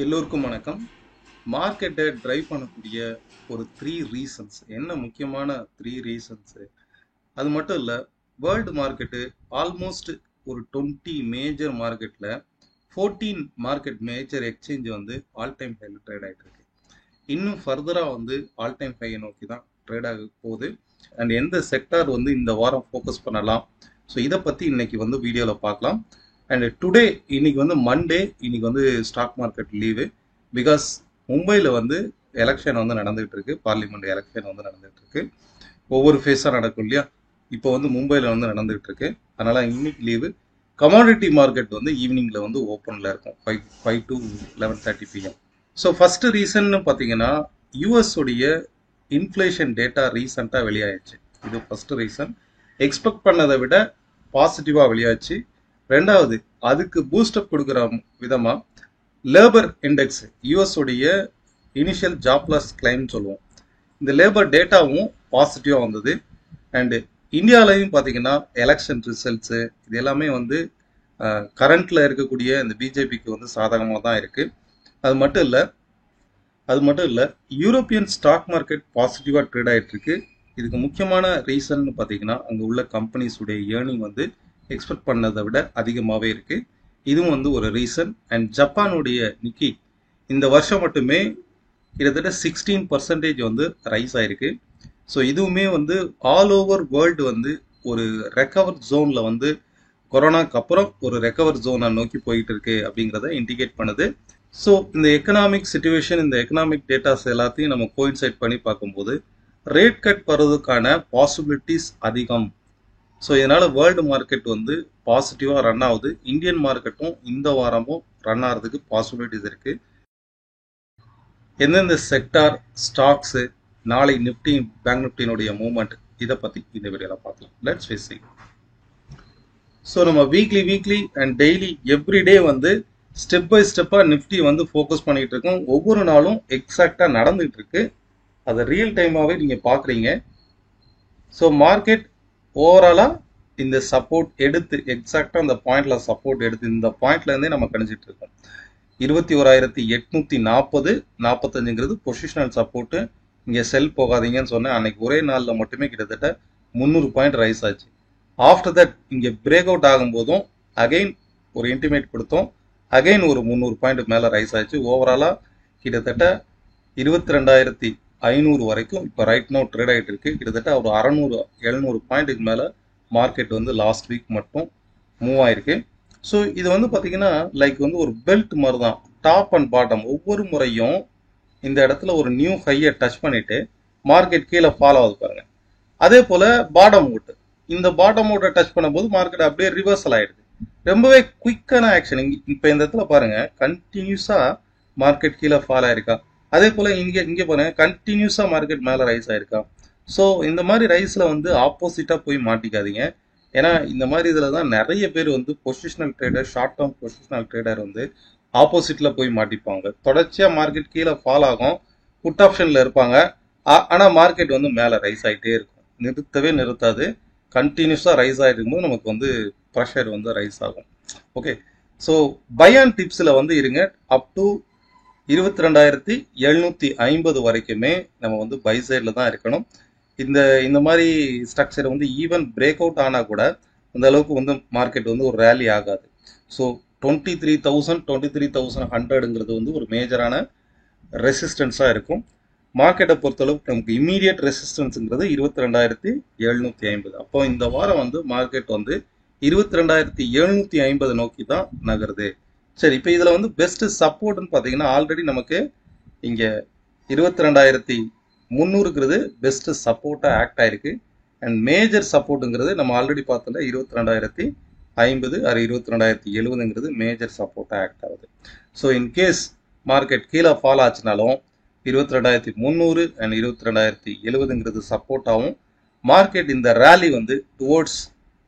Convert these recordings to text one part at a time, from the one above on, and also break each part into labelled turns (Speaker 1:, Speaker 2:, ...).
Speaker 1: எல்லோருக்கும் வணக்கம். மார்க்கெட்டை டிரைவ் பண்ணக்கூடிய ஒரு 3 ரீசன்ஸ் என்ன முக்கியமான 3 ரீசன்ஸ் அது மட்டும் இல்லை. வேர்ல்டு மார்க்கெட்டு ஆல்மோஸ்ட் ஒரு 20 மேஜர் மார்க்கெட்டில் 14 மார்க்கெட் மேஜர் எக்ஸ்சேஞ்ச் வந்து ஆல் டைம் ஹைல ட்ரேட் ஆகிட்டு இருக்கு. இன்னும் ஃபர்தராக வந்து ஆல் டைம் ஹையை நோக்கி தான் ட்ரேட் ஆக போகுது. அண்ட் எந்த செக்டார் வந்து இந்த வாரம் ஃபோக்கஸ் பண்ணலாம், ஸோ இதை பற்றி இன்னைக்கு வந்து வீடியோவில் பார்க்கலாம். அண்ட் டுடே இன்னைக்கு வந்து மண்டே, இன்னைக்கு வந்து ஸ்டாக் மார்க்கெட் லீவு. பிகாஸ் மும்பையில் வந்து எலெக்ஷன் வந்து நடந்துகிட்டு இருக்கு, பார்லிமெண்ட் எலெக்ஷன் வந்து நடந்துகிட்டு இருக்கு. ஒவ்வொரு ஃபேஸாக நடக்கும் இல்லையா, இப்போ வந்து மும்பையில் வந்து நடந்துகிட்டு இருக்கு. அதனால இன்னைக்கு லீவு. கமாடிட்டி மார்க்கெட் வந்து ஈவினிங்ல வந்து ஓப்பனில் இருக்கும், 5 to 11:30 PM. ஸோ ஃபர்ஸ்ட் ரீசன்னு பார்த்தீங்கன்னா யூஎஸ் உடைய இன்ஃப்ளேஷன் டேட்டா ரீசெண்டாக வெளியாயிடுச்சு. இது ஃபர்ஸ்ட் ரீசன். எக்ஸ்பெக்ட் பண்ணதை விட பாசிட்டிவாக வெளியாச்சு. ரெண்டாவது, அதுக்கு பூஸ்டப் கொடுக்குற விதமா லேபர் இண்டெக்ஸ், யூஎஸ் உடைய இனிஷியல் ஜாப்லெஸ் கிளைம் சொல்லுவோம், இந்த லேபர் டேட்டாவும் பாசிட்டிவா வந்தது. அண்டு இந்தியாவிலையும் பார்த்தீங்கன்னா எலெக்ஷன் ரிசல்ட்ஸு இது எல்லாமே வந்து கரண்ட்ல இருக்கக்கூடிய இந்த பிஜேபிக்கு வந்து சாதகமாக தான் இருக்கு. அது மட்டும் இல்லை, யூரோப்பியன் ஸ்டாக் மார்க்கெட் பாசிட்டிவாக ட்ரேட் ஆகிட்டு இருக்கு. இதுக்கு முக்கியமான ரீசன் பார்த்தீங்கன்னா அங்கே உள்ள கம்பெனிஸ் உடைய ஏர்னிங் வந்து எக்ஸ்பெக்ட் பண்ணதை விட அதிகமாகவே இருக்கு. இதுவும் வந்து ஒரு ரீசன். அண்ட் ஜப்பானுடைய நிக்கி இந்த வருஷம் மட்டுமே கிட்டத்தட்ட 16% வந்து ரைஸ் ஆயிருக்கு. ஸோ இதுவுமே வந்து ஆல் ஓவர் வேர்ல்டு வந்து ஒரு ரெக்கவர் ஜோன்ல வந்து கொரோனாக்கு அப்புறம் ஒரு ரெக்கவர் ஜோனை நோக்கி போயிட்டு இருக்கு அப்படிங்கிறத இண்டிகேட் பண்ணுது. ஸோ இந்த எக்கனாமிக் சிச்சுவேஷன், இந்த எக்கனாமிக் டேட்டாஸ் எல்லாத்தையும் நம்ம கோயின்சைட் பண்ணி பார்க்கும்போது ரேட் கட் வர்றதுக்கான பாசிபிலிட்டிஸ் அதிகம். ஸோ இதனால வேர்ல்டு மார்க்கெட் வந்து பாசிட்டிவா ரன் ஆகுது. இந்தியன் மார்க்கெட்டும் இந்த வாரமும் ரன் ஆகிறதுக்கு பாசிபிலிட்டிஸ் இருக்கு. எந்தெந்த செக்டார் ஸ்டாக்ஸ், நாளை நிப்டி பேங்க் நிப்டினுடைய மூவ்மெண்ட், இதை பத்தி இந்த வீடியோல பார்க்கலாம். Let's face it. ஸோ நம்ம வீக்லி அண்ட் டெய்லி எவ்ரிடே வந்து ஸ்டெப் பை ஸ்டெப்பா நிப்டி வந்து ஃபோக்கஸ் பண்ணிட்டு இருக்கோம். ஒவ்வொரு நாளும் எக்ஸாக்டா நடந்துட்டு இருக்கு. அதை ரியல் டைமாவே நீங்க பாக்குறீங்க. ஸோ மார்க்கெட் ஓவராலா இந்த சப்போர்ட் எடுத்து எக்ஸாக்டா அந்த பாயிண்ட்ல சப்போர்ட் எடுத்து இந்த பாயிண்ட்ல இருந்தே நம்ம கணிச்சிட்டு இருக்கோம். 21,840 45ங்கிறது பொசிஷனல் சப்போர்ட். இங்க செல் போகாதீங்கன்னு சொன்னேன். அன்னைக்கு ஒரே நாள்ல மட்டுமே கிட்டத்தட்ட 300 பாயிண்ட் ரைஸ் ஆச்சு. ஆஃப்டர் தட் இங்க பிரேக் அவுட் ஆகும் போதும் அகைன் ஒரு இன்டிமேட் கொடுத்தோம், அகைன் ஒரு 300 பாயிண்ட் மேல ரைஸ் ஆச்சு. ஓவராலா கிட்டத்தட்ட 22,500 வரைக்கும் இப்போ ரைட் நோ ட்ரேட் ஆகிட்டு இருக்கு. கிட்டத்தட்ட ஒரு 600-700 பாயிண்ட்டுக்கு மேல மார்க்கெட் வந்து லாஸ்ட் வீக் மட்டும் மூவ் ஆயிருக்கு. ஸோ இது வந்து பார்த்தீங்கன்னா லைக் வந்து ஒரு பெல்ட் மாதிரி தான், டாப் அண்ட் பாட்டம். ஒவ்வொரு முறையும் இந்த இடத்துல ஒரு நியூ ஹையை டச் பண்ணிட்டு மார்க்கெட் கீழே ஃபாலோ ஆகுது பாருங்க. அதே போல பாட்டம் அவுட், இந்த பாட்டம் அவுட்டை டச் பண்ணும்போது மார்க்கெட் அப்படியே ரிவர்சல் ஆயிடுது. ரொம்பவே குயிக்கான ஆக்ஷன். இப்போ இந்த இடத்துல பாருங்க, கண்டினியூஸா மார்க்கெட் கீழே ஃபாலோ ஆயிருக்கா. அதே போல இங்க பாருங்க, கண்டினியூஸா மார்க்கெட் மேல ரைஸ் ஆயிருக்கா. ஸோ இந்த மாதிரி ரைஸ்ல வந்து ஆப்போசிட்டா போய் மாட்டிக்காதீங்க. ஏன்னா இந்த மாதிரி இதுல தான் நிறைய பேர் வந்து positional trader, short term positional trader வந்து ஆப்போசிட்ல போய் மாட்டிப்பாங்க. தொடர்ச்சியா மார்க்கெட் கீழே ஃபால் ஆகும், புட் ஆப்ஷன்ல இருப்பாங்க. ஆனா மார்க்கெட் வந்து மேல ரைஸ் ஆகிட்டே இருக்கும், நிறுத்தவே நிறுத்தாது. கண்டினியூஸா ரைஸ் ஆகிட்டு இருக்கும்போது நமக்கு வந்து ப்ரெஷர் வந்து ரைஸ் ஆகும். ஓகே, ஸோ பை அண்ட் டிப்ஸ்ல வந்து இருங்க. அப் டு 22,750 வரைக்குமே நம்ம வந்து பை சைட்ல தான் இருக்கணும். இந்த மாதிரி ஸ்ட்ரக்சர் வந்து ஈவன் பிரேக் அவுட் ஆனா கூட அந்த அளவுக்கு வந்து மார்க்கெட் வந்து ஒரு ரேலி ஆகாது. ஸோ 23,000 23,100ங்கிறது வந்து ஒரு மேஜரான ரெசிஸ்டன்ஸா இருக்கும். மார்க்கெட்டை பொறுத்தளவுக்கு நமக்கு இம்மீடியட் ரெசிஸ்டன்ஸ்ங்கிறது 22,750. அப்போ இந்த வாரம் வந்து மார்க்கெட் வந்து 22,750 நோக்கி தான் நகருது. சரி, இப்போ இதுல வந்து பெஸ்ட் சப்போர்ட்னு பார்த்தீங்கன்னா ஆல்ரெடி நமக்கு இங்க 22,300ங்கிறது பெஸ்ட் சப்போர்ட்டா ஆக்ட் ஆயிருக்கு. அண்ட் மேஜர் சப்போர்ட்டுங்கிறது நம்ம ஆல்ரெடி பார்த்தோம்ல 22,050 ஆர் 22,070ங்கிறது மேஜர் சப்போர்ட்டா ஆக்ட் ஆகுது. ஸோ இன்கேஸ் மார்க்கெட் கீழே ஃபால் ஆச்சுனாலும் 22,300 அண்ட் 22,070ங்கிறது சப்போர்ட்டாகவும், மார்க்கெட் இந்த ரேலி வந்து டுவோர்ட்ஸ்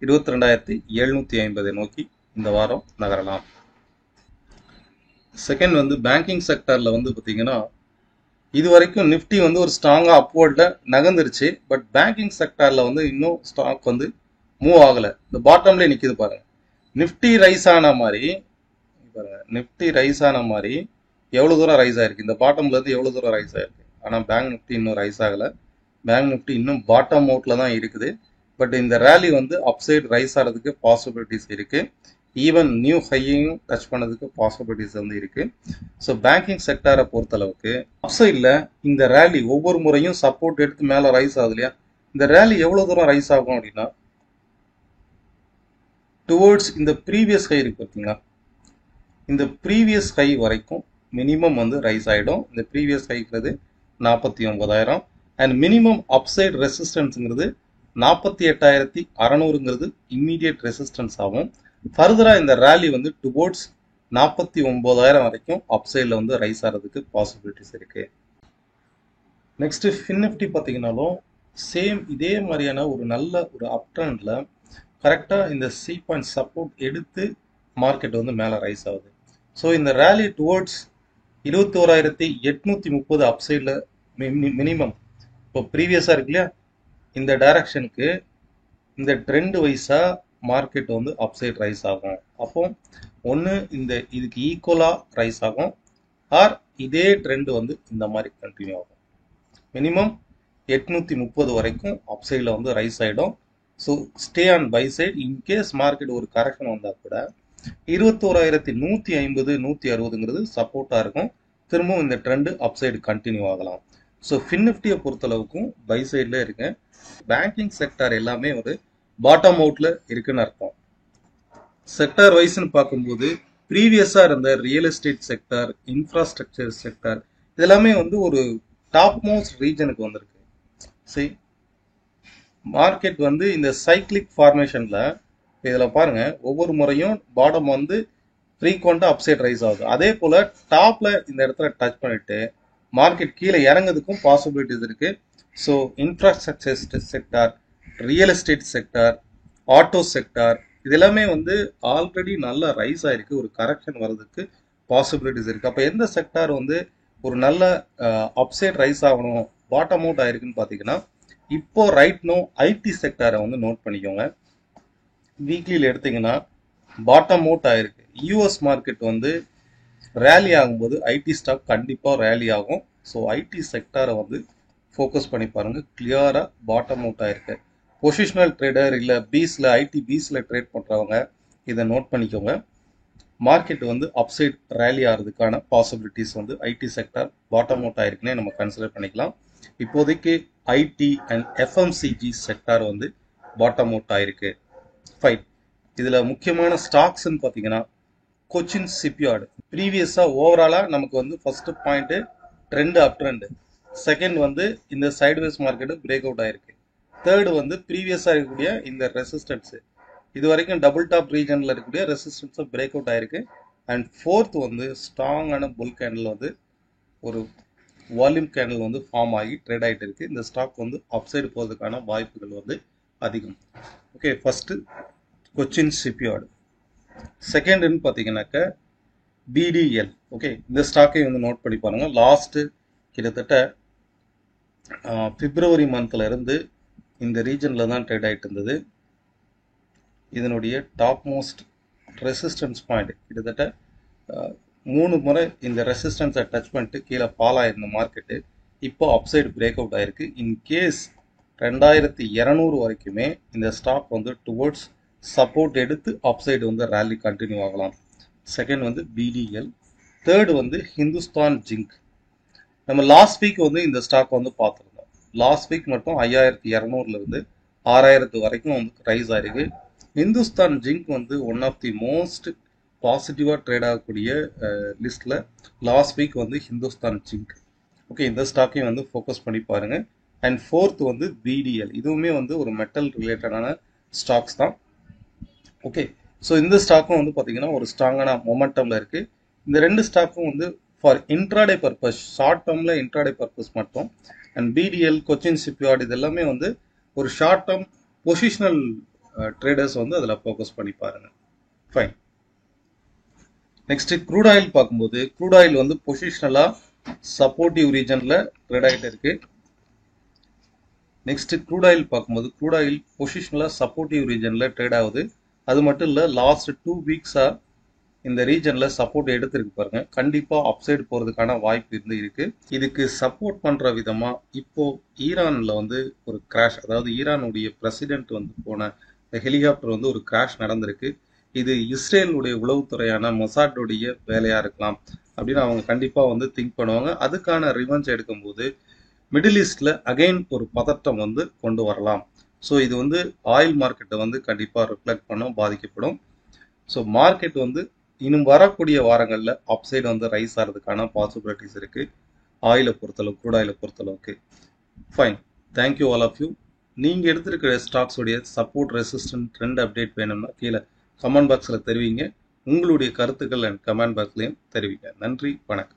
Speaker 1: 22,750 நோக்கி இந்த வாரம் நகரலாம். செகண்ட் வந்து பேங்கிங் செக்டர்ல வந்து பார்த்தீங்கன்னா இது வரைக்கும் நிஃப்டி வந்து ஒரு ஸ்ட்ராங்கா அப்வர்ட்ல நகர்ந்துருச்சு. பட் பேங்கிங் செக்டர்ல வந்து இன்னும் ஸ்டாக் வந்து மூவ் ஆகல. இந்த பாட்டம்ல நிக்குது பாருங்க. நிஃப்டி ரைஸ் ஆன மாதிரி எவ்வளோ தூரம் ரைஸ் ஆயிருக்கு, இந்த பாட்டம்ல இருந்து எவ்வளோ தூரம் ரைஸ் ஆயிருக்கு. ஆனால் பேங்க் நிஃப்டி இன்னும் ரைஸ் ஆகலை. பேங்க் நிஃப்டி இன்னும் பாட்டம் அவுட்ல தான் இருக்குது. பட் இந்த ரேலி வந்து அப்சைட் ரைஸ் ஆகிறதுக்கு பாசிபிலிட்டிஸ் இருக்கு. ஈவன் நியூ ஹையையும் டச் பண்ணதுக்கு பாசிபிலிட்டிஸ் வந்து இருக்கு. ஸோ பேங்கிங் செக்டாரை பொறுத்தளவுக்கு அப்சைடில் இந்த ரேலி ஒவ்வொரு முறையும் சப்போர்ட் எடுத்து மேலே ரைஸ் ஆகுது இல்லையா, இந்த ரேலி எவ்வளோ தூரம் ரைஸ் ஆகும் அப்படின்னா டுவோர்ட்ஸ் இந்த ப்ரீவியஸ் ஹை இருக்கு பார்த்தீங்களா, இந்த ப்ரீவியஸ் ஹை வரைக்கும் மினிமம் வந்து ரைஸ் ஆகிடும். இந்த ப்ரீவியஸ் ஹைங்கிறது 49,000 அண்ட் மினிமம் அப்சைட் ரெசிஸ்டன்ஸுங்கிறது 48,600ங்கிறது இம்மீடியட் ரெசிஸ்டன்ஸ் ஆகும். ஃபர்தராக இந்த ரேலி வந்து டுவோர்ட்ஸ் 49,000 வரைக்கும் அப்சைடில் வந்து ரைஸ் ஆகிறதுக்கு பாசிபிலிட்டிஸ் இருக்கு. நெக்ஸ்ட் ஃபின் நிஃப்டி பார்த்தீங்கன்னாலும் சேம் இதே மாதிரியான ஒரு நல்ல ஒரு அப் ட்ரெண்டில் கரெக்டாக இந்த சி பாயிண்ட் சப்போர்ட் எடுத்து மார்க்கெட் வந்து மேலே ரைஸ் ஆகுது. ஸோ இந்த ரேலி டுவோர்ட்ஸ் 21,830 அப்சைடில் மினிமம் இப்போ ப்ரீவியஸாக இருக்கு இல்லையா, இந்த டைரக்ஷனுக்கு இந்த ட்ரெண்ட் வைஸாக மார்க்கெட் வந்து அப்சைட் ரைஸ் ஆகும். அப்போ ஒன்று இந்த இதுக்கு ஈக்குவலாக ரைஸ் ஆகும், ஆர் இதே ட்ரெண்ட் வந்து இந்த மாதிரி கண்டினியூ ஆகும். மினிமம் 830 வரைக்கும் அப்சைடில் வந்து ரைஸ் ஆகிடும். So stay on buy side. In case market ஒரு கரெக்ஷன் வந்தால் கூட 21,150 160ங்கிறது சப்போர்ட்டாக இருக்கும். திரும்பவும் இந்த ட்ரெண்டு அப்சைடு கண்டினியூ ஆகலாம். ஸோ ஃபின் நிஃப்டியை பொறுத்தளவுக்கும் பை சைடில் இருக்கு. பேங்கிங் செக்டார் எல்லாமே ஒரு பாட்டம் அவுட்ல இருக்குன்னு அர்த்தம். செக்டார் வைஸ்ன்னு பார்க்கும்போது ப்ரீவியஸாக இருந்த real estate sector, infrastructure sector இதெல்லாமே வந்து ஒரு டாப் மோஸ்ட் ரீஜனுக்கு வந்திருக்கு. சரி, மார்க்கெட் வந்து இந்த சைக்ளிக் ஃபார்மேஷன்ல இதில் பாருங்க ஒவ்வொரு முறையும் பாட்டம் வந்து ஃப்ரீக்வெண்ட்டாக அப்சைட் ரைஸ் ஆகுது. அதே போல டாப்ல இந்த இடத்துல டச் பண்ணிட்டு மார்க்கெட் கீழே இறங்கிறதுக்கும் பாசிபிலிட்டிஸ் இருக்கு. So infrastructure sector, real estate sector, auto sector இது எல்லாமே வந்து ஆல்ரெடி நல்லா ரைஸ் ஆயிருக்கு. ஒரு கரெக்ஷன் வர்றதுக்கு பாசிபிலிட்டிஸ் இருக்கு. அப்போ எந்த செக்டார் வந்து ஒரு நல்ல அப்சைட் ரைஸ் ஆகணும், பாட்டம் அவுட் ஆயிருக்குன்னு பார்த்தீங்கன்னா இப்போ ரைட் நோ ஐடி செக்டாரை வந்து நோட் பண்ணிக்கோங்க. வீக்லியில் எடுத்தீங்கன்னா பாட்டம் அவுட் ஆயிருக்கு. யூஎஸ் மார்க்கெட் வந்து ரேலி ஆகும்போது ஐடி ஸ்டாக் கண்டிப்பாக ரேலி ஆகும். ஸோ ஐடி செக்டாரை வந்து ஃபோக்கஸ் பண்ணி பாருங்க. கிளியராக பாட்டம் அவுட் ஆயிருக்கு. பொசிஷனல் ட்ரேடர் இல்லை பீஸில் ஐடி பீஸில் ட்ரேட் பண்ணுறவங்க இதை நோட் பண்ணிக்கோங்க. மார்க்கெட் வந்து அப்சைட் ரேலி ஆகிறதுக்கான பாசிபிலிட்டிஸ் வந்து ஐடி செக்டார் பாட்டம் அவுட் ஆயிருக்குன்னே நம்ம கன்சிடர் பண்ணிக்கலாம். இப்போதைக்கு ஐடி அண்ட் எஃப்எம்சிஜி செக்டார் வந்து பாட்டம் அவுட் ஆயிருக்கு. ஃபைன். இதில் முக்கியமான ஸ்டாக்ஸ்ன்னு பார்த்தீங்கன்னா கொச்சின் ஷிப்யார்டு ப்ரீவியஸாக ஓவராலாக நமக்கு வந்து ஃபர்ஸ்ட் பாயிண்ட்டு ட்ரெண்டு அப் ட்ரெண்டு, செகண்ட் வந்து இந்த சைட்வேஸ் மார்க்கெட்டு பிரேக் அவுட் ஆயிருக்கு, தேர்டு வந்து ப்ரீவியஸாக இருக்கக்கூடிய இந்த ரெசிஸ்டன்ஸு இது வரைக்கும் டபுள் டாப் ரீஜனில் இருக்கக்கூடிய ரெசிஸ்டன்ஸை பிரேக் அவுட் ஆயிருக்கு. அண்ட் ஃபோர்த் வந்து ஸ்ட்ராங்கான புல் கேண்டில் வந்து ஒரு வால்யூம் கேண்டில் வந்து ஃபார்ம் ஆகி ட்ரேட் ஆகிட்டு இருக்கு. இந்த ஸ்டாக் வந்து அப்சைடு போகிறதுக்கான வாய்ப்புகள் வந்து அதிகம். ஓகே, ஃபர்ஸ்ட் கொச்சின் ஷிப்யார்டு, செகண்ட்னு பார்த்தீங்கன்னாக்க பிடிஎல். ஓகே, இந்த ஸ்டாக்கை வந்து நோட் பண்ணி பாருங்க. லாஸ்ட் கிட்டத்தட்ட பிப்ரவரி மந்த்ல இருந்து இந்த ரீஜனில் தான் ட்ரேட் ஆகிட்டு இருந்தது. இதனுடைய டாப் மோஸ்ட் ரெசிஸ்டன்ஸ் பாயிண்ட் கிட்டத்தட்ட 3 முறை இந்த ரெசிஸ்டன்ஸை டச் பண்ணிட்டு கீழே ஃபால் ஆயிருந்த மார்க்கெட்டு இப்போ அப்சைடு பிரேக் அவுட் ஆயிருக்கு. இன்கேஸ் 2200 வரைக்குமே இந்த ஸ்டாக் வந்து டுவோர்ட்ஸ் சப்போர்ட் எடுத்து அப்சைடு வந்து ரேலி கண்டினியூ ஆகலாம். செகண்ட் வந்து பிடிஎல், தேர்டு வந்து ஹிந்துஸ்தான் ஜிங்க். நம்ம லாஸ்ட் வீக் வந்து இந்த ஸ்டாக் வந்து பார்த்துருந்தோம். லாஸ்ட் வீக் மட்டும் 5200லேருந்து 6000 வரைக்கும் வந்து ரைஸ் ஆயிருக்கு. ஹிந்துஸ்தான் ஜிங்க் வந்து ஒன் ஆஃப் தி மோஸ்ட் பாசிட்டிவாக ட்ரேட் ஆகக்கூடிய லிஸ்ட்டில் லாஸ்ட் வீக் வந்து ஹிந்துஸ்தான் ஜிங்க். ஓகே, இந்த ஸ்டாக்கையும் வந்து ஃபோக்கஸ் பண்ணி பாருங்கள். அண்ட் ஃபோர்த் வந்து பிடிஎல், இதுவுமே வந்து ஒரு மெட்டல் ரிலேட்டடான ஸ்டாக்ஸ் தான். ஓகே, ஸோ இந்த ஸ்டாக்கும் வந்து பார்த்தீங்கன்னா ஒரு ஸ்ட்ராங்கான மொமெண்டமில் இருக்குது. இந்த ரெண்டு ஸ்டாக்கும் வந்து ஃபார் இன்ட்ராடே பர்பஸ், ஷார்ட் டேர்மில் இன்ட்ராடே பர்பஸ் மட்டும். அண்ட் பிடிஎல், கொச்சின் ஷிப்யார்டு இது எல்லாமே வந்து ஒரு ஷார்ட் டேர்ம் பொசிஷனல் ட்ரேடர்ஸ் வந்து அதில் ஃபோக்கஸ் பண்ணி பாருங்கள். ஃபைன். நெக்ஸ்ட் க்ரூட் ஆயில் பார்க்கும்போது க்ரூட் ஆயில் வந்து பொசிஷனலாக சப்போர்ட்டிவ் ரீஜனில் ட்ரேட் ஆகிட்டு இருக்கு. நெக்ஸ்ட் க்ரூட் ஆயில் பார்க்கும்போது க்ரூட் ஆயில் பொசிஷனலாக சப்போர்ட்டிவ் ரீஜனில் ட்ரேட் ஆகுது. அது மட்டும் இல்லை, லாஸ்ட் 2 வீக்ஸாக இந்த ரீஜன்ல சப்போர்ட் எடுத்திருக்கு பாருங்க. கண்டிப்பா அப்சைடு போறதுக்கான வாய்ப்பு இருக்கு. இதுக்கு சப்போர்ட் பண்ற விதமா இப்போ ஈரான்ல வந்து ஒரு கிராஷ், அதாவது ஈரானுடைய பிரசிடென்ட் வந்து போன ஹெலிகாப்டர் வந்து ஒரு கிராஷ் நடந்திருக்கு. இது இஸ்ரேலுடைய உளவுத்துறையான மொசாட்டுடைய வேலையா இருக்கலாம் அப்படின்னு அவங்க கண்டிப்பா வந்து திங்க் பண்ணுவாங்க. அதுக்கான ரிவெஞ்ச் எடுக்கும்போது மிடில் ஈஸ்ட்ல அகைன் ஒரு பதட்டம் வந்து கொண்டு வரலாம். ஸோ இது வந்து ஆயில் மார்க்கெட்டை வந்து கண்டிப்பா ரிஃப்ளெக்ட் பண்ணும், பாதிக்கப்படும். ஸோ மார்க்கெட் வந்து இன்னும் வரக்கூடிய வாரங்களில் அப்சைடு வந்து ரைஸ் ஆகிறதுக்கான பாசிபிலிட்டிஸ் இருக்கு. ஆயிலை பொறுத்தளவு, க்ரூட் ஆயிலை பொறுத்தளவுக்கு. Fine, thank you all of you. நீங்கள் எடுத்திருக்கிற ஸ்டாக்ஸோடைய சப்போர்ட், ரெசிஸ்டன்ட், ட்ரெண்ட் அப்டேட் வேணும்னா கீழே கமெண்ட் பாக்ஸில் தெரிவிங்க. உங்களுடைய கருத்துக்கள் அண்ட் கமெண்ட் பாக்ஸ்லையும் தெரிவிங்க. நன்றி, வணக்கம்.